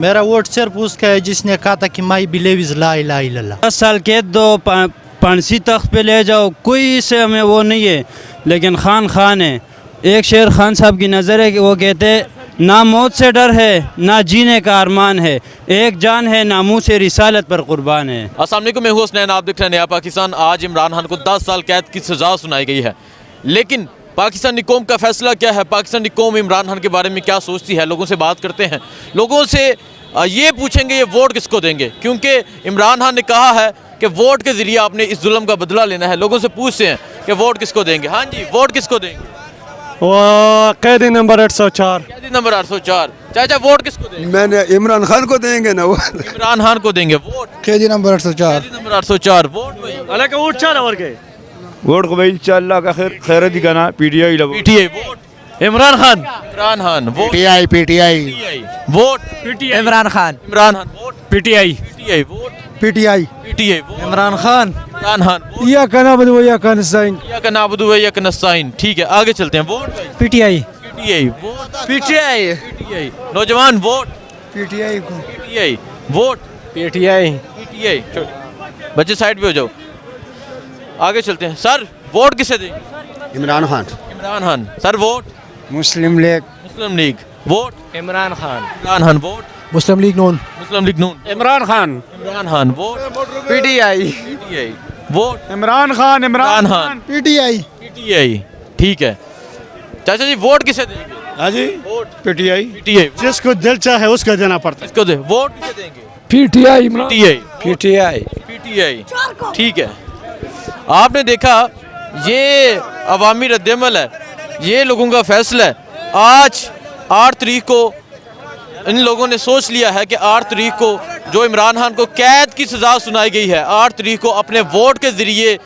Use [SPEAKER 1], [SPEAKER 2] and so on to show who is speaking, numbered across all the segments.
[SPEAKER 1] میرا ووٹ صرف اس کا ہے جس نے کہا تھا کہ مائی بلیو از لا الہ الا اللہ.
[SPEAKER 2] 10 سال قید دو، پانسی تخت پہ لے جاؤ، کوئی سے ہمیں وہ نہیں ہے، لیکن خان ہے. ایک شعر خان صاحب کی نظر ہے کہ وہ کہتے نہ موت سے ڈر ہے نہ جینے کا ارمان ہے، ایک جان ہے ناموس رسالت پر قربان ہے.
[SPEAKER 3] السلام علیکم، میں ہوں حسنین، آپ دیکھ رہے ہیں نیا پاکستان. آج عمران خان کو 10 سال قید کی سزا سنائی گئی ہے، لیکن پاکستانی قوم کا فیصلہ کیا ہے؟ پاکستانی قوم عمران خان کے بارے میں کیا سوچتی ہے؟ لوگوں سے بات کرتے ہیں، لوگوں سے یہ پوچھیں گے یہ ووٹ کس کو دیں گے، کیونکہ عمران خان نے کہا ہے کہ ووٹ کے ذریعے آپ نے اس ظلم کا بدلہ لینا ہے. لوگوں سے پوچھتے ہیں کہ ووٹ کس کو دیں گے. ہاں جی، ووٹ کس کو دیں گے؟
[SPEAKER 4] وہ قیدی نمبر 804.
[SPEAKER 3] قیدی نمبر 804. چاچا ووٹ کس کو دیں گے؟
[SPEAKER 5] میں نے عمران خان کو دیں گے نا. وہ
[SPEAKER 3] عمران خان کو دیں گے ووٹ.
[SPEAKER 1] قیدی نمبر 804.
[SPEAKER 3] قیدی نمبر 804 ووٹ بھائی.
[SPEAKER 4] علیکہ ووٹ چالا ورگے
[SPEAKER 6] ووٹ کو بھائی انشاءاللہ کا خیر دی گنا پی T I
[SPEAKER 3] P T I vote.
[SPEAKER 4] Imran Khan.
[SPEAKER 3] Imran Khan vote.
[SPEAKER 1] P T I
[SPEAKER 3] vote.
[SPEAKER 1] Imran Khan.
[SPEAKER 3] Imran Khan vote.
[SPEAKER 4] P T I.
[SPEAKER 3] P T I vote.
[SPEAKER 1] P T I.
[SPEAKER 3] P T I vote.
[SPEAKER 1] Imran Khan.
[SPEAKER 3] Imran Khan vote.
[SPEAKER 1] یا کنابد و یا کنسائن.
[SPEAKER 3] یا کا نابدو ہے یا کا نستعین. ٹھیک ہے، آگے چلتے ہیں. Vote.
[SPEAKER 1] P T I.
[SPEAKER 3] P T I vote.
[SPEAKER 1] P T I.
[SPEAKER 3] P T آئی. نوجوان ووٹ.
[SPEAKER 1] پی ٹی آئی کو.
[SPEAKER 3] پی T I vote.
[SPEAKER 4] P T I.
[SPEAKER 3] P T آئی. بچے سائڈ پہ ہو جاؤ، آگے چلتے ہیں. سر ووٹ کسے دیں گے؟
[SPEAKER 5] Imran Khan.
[SPEAKER 3] Imran Khan. Sir vote.
[SPEAKER 1] Muslim League.
[SPEAKER 3] Muslim League vote.
[SPEAKER 4] Imran Khan.
[SPEAKER 3] Imran Khan vote.
[SPEAKER 1] Muslim League Noon.
[SPEAKER 3] Muslim League Noon.
[SPEAKER 4] Imran Khan.
[SPEAKER 3] Imran Khan vote.
[SPEAKER 1] P T I.
[SPEAKER 3] P T I vote.
[SPEAKER 4] Imran Khan.
[SPEAKER 3] Imran Khan.
[SPEAKER 1] P T I.
[SPEAKER 3] P T I. ٹھیک ہے چاچا جی، ووٹ کسے دیں گے؟
[SPEAKER 6] ہاں جی
[SPEAKER 3] vote.
[SPEAKER 6] P T I.
[SPEAKER 3] P T I.
[SPEAKER 4] جس کو دل چاہے اس کا دینا پڑتا
[SPEAKER 3] اس کو دے. ووٹ کسے دیں گے؟
[SPEAKER 4] پی T I.
[SPEAKER 3] P T I.
[SPEAKER 4] P T I.
[SPEAKER 3] P T I. ٹھیک ہے، آپ نے دیکھا یہ عوامی رد عمل ہے، یہ لوگوں کا فیصلہ ہے. آج 8 تاریخ کو ان لوگوں نے سوچ لیا ہے کہ 8 تاریخ کو جو عمران خان کو قید کی سزا سنائی گئی ہے، 8 تاریخ کو اپنے ووٹ کے ذریعے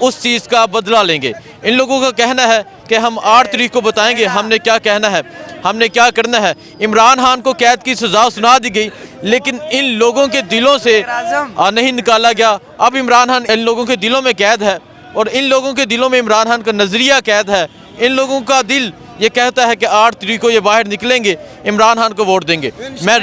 [SPEAKER 3] اس چیز کا بدلہ لیں گے. ان لوگوں کا کہنا ہے کہ ہم 8 تاریخ کو بتائیں گے ہم نے کیا کہنا ہے، ہم نے کیا کرنا ہے. عمران خان کو قید کی سزا سنا دی گئی، لیکن ان لوگوں کے دلوں سے نہیں نکالا گیا. اب عمران خان ان لوگوں کے دلوں میں قید ہے، اور ان لوگوں کے دلوں میں عمران خان کا نظریہ قید ہے. ان لوگوں کا دل یہ کہتا ہے کہ 8 تاریخ کو یہ باہر نکلیں گے، عمران خان کو ووٹ دیں گے. میں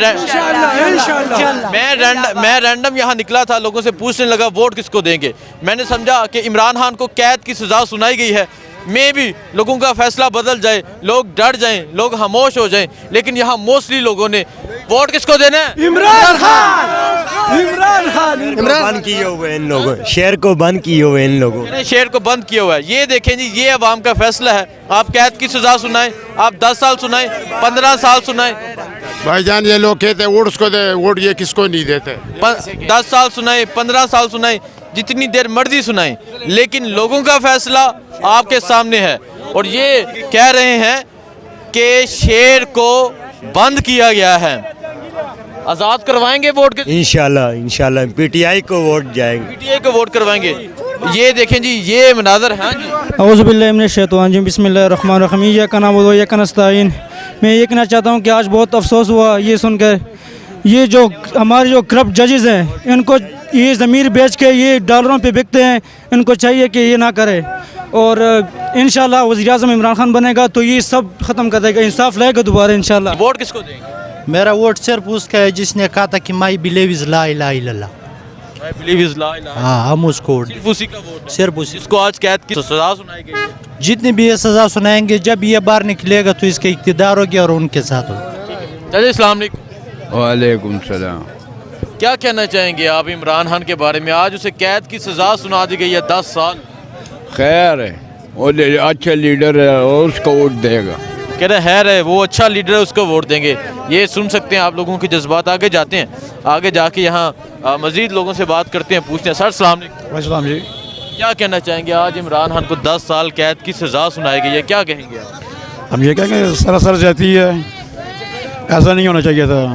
[SPEAKER 3] رینڈم یہاں نکلا تھا، لوگوں سے پوچھنے لگا ووٹ کس کو دیں گے. میں نے سمجھا کہ عمران خان کو قید کی سزا سنائی گئی ہے، میں بھی لوگوں کا فیصلہ بدل جائے، لوگ ڈر جائیں، لوگ خاموش ہو جائیں، لیکن یہاں موسٹلی لوگوں نے ووٹ کس کو دینا ہے؟
[SPEAKER 4] عمران خان. عمران خان.
[SPEAKER 6] بند کیے ہوئے ان لوگوں، شہر کو بند کیے ہوئے ان لوگوں.
[SPEAKER 3] شہر کو بند کیا ہوا ہے. یہ دیکھیں جی، یہ عوام کا فیصلہ ہے. آپ قید کی سزا سنائیں، آپ 10 سال سنائیں، 15 سال سنائیں،
[SPEAKER 7] بھائی جان یہ لوگ کہتے ہیں ووٹ اس کو دے، ووٹ یہ کس کو نہیں دیتے.
[SPEAKER 3] 10 سال سنائیں، 15 سال سنائیں، جتنی دیر مرضی سنائیں، لیکن لوگوں کا فیصلہ آپ کے سامنے ہے. اور یہ کہہ رہے ہیں کہ شہر کو بند کیا گیا ہے. آزاد کروائیں گے ووٹ کے؟
[SPEAKER 6] انشاءاللہ پی ٹی آئی کو ووٹ جائیں گے.
[SPEAKER 3] پی ٹی آئی کو ووٹ کروائیں گے. یہ دیکھیں جی، یہ مناظر ہیں جی.
[SPEAKER 2] اعوذ باللہ من الشیطان الرجیم، بسم اللہ الرحمن الرحیم، ایاک نعبد و ایاک نستعین. میں یہ کہنا چاہتا ہوں کہ آج بہت افسوس ہوا یہ سن کر، یہ جو ہمارے جو کرپٹ ججز ہیں، ان کو یہ ضمیر بیچ کے یہ ڈالروں پہ بکتے ہیں، ان کو چاہیے کہ یہ نہ کرے. اور انشاءاللہ وزیر اعظم عمران خان بنے گا تو یہ سب ختم کر دے گا، انصاف لائے گا دوبارہ انشاءاللہ.
[SPEAKER 3] ووٹ کس کو دیں گے؟
[SPEAKER 1] میرا ووٹ صرف اس کا ہے جس نے کہا تھا کہ مائی بلیو از لا الہ الا اللہ.
[SPEAKER 3] I believe is la ilaha.
[SPEAKER 1] ہاں، ہم اس کو ووٹ
[SPEAKER 3] صرف اسی کا ووٹ ہے،
[SPEAKER 1] صرف اسی.
[SPEAKER 3] جس کو آج قید کی سزا سنائی گئی ہے.
[SPEAKER 1] جتنی بھی یہ سزا سنائیں گے، جب یہ باہر نکلے گا تو اس کا اقتدار ہوگی اور ان کے ساتھ ہوگا.
[SPEAKER 3] چلیے، السلام علیکم.
[SPEAKER 6] وعلیکم السلام.
[SPEAKER 3] کیا کہنا چاہیں گے آپ عمران خان کے بارے میں؟ آج اسے قید کی سزا سنا دی گئی ہے 10 سال.
[SPEAKER 6] خیر ہے، وہ اچھا لیڈر ہے اور اس کو ووٹ دے گا.
[SPEAKER 3] کہہ رہے خیر ہے، وہ اچھا لیڈر ہے، اس کو ووٹ دیں گے. یہ سن سکتے ہیں آپ لوگوں کے جذبات. آگے جاتے ہیں، آگے جا کے یہاں مزید لوگوں سے بات کرتے ہیں، پوچھتے ہیں. سر السلام علیکم.
[SPEAKER 6] السلام جی.
[SPEAKER 3] کیا کہنا چاہیں گے؟ آج عمران خان کو 10 سال قید کی سزا سنائی گئی ہے، کیا کہیں گے آپ؟
[SPEAKER 8] ہم یہ کہیں گے سراسر جاتی ہے، ایسا نہیں ہونا چاہیے تھا.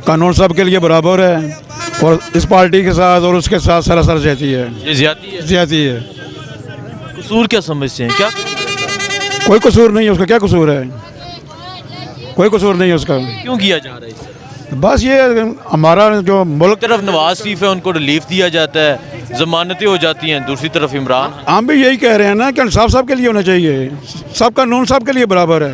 [SPEAKER 8] قانون سب کے لیے برابر ہے، اور اس پارٹی کے ساتھ اور اس کے ساتھ سراسر جاتی ہے،
[SPEAKER 3] یہ زیادتی ہے.
[SPEAKER 8] زیادتی ہے.
[SPEAKER 3] قصور کیا سمجھتے ہیں؟ کیا
[SPEAKER 8] کوئی قصور نہیں ہے اس کا. کیا قصور ہے؟ کوئی قصور نہیں ہے اس کا.
[SPEAKER 3] کیوں کیا جا رہا ہے اسے؟
[SPEAKER 8] بس یہ ہمارا جو ملک،
[SPEAKER 3] طرف نواز شریف ہے، ان کو ریلیف دیا جاتا ہے، ضمانتیں ہو جاتی ہیں. دوسری طرف عمران
[SPEAKER 8] ہم بھی یہی کہہ رہے ہیں نا کہ انصاف سب کے لیے ہونا چاہیے. سب قانون سب کے لیے برابر ہے.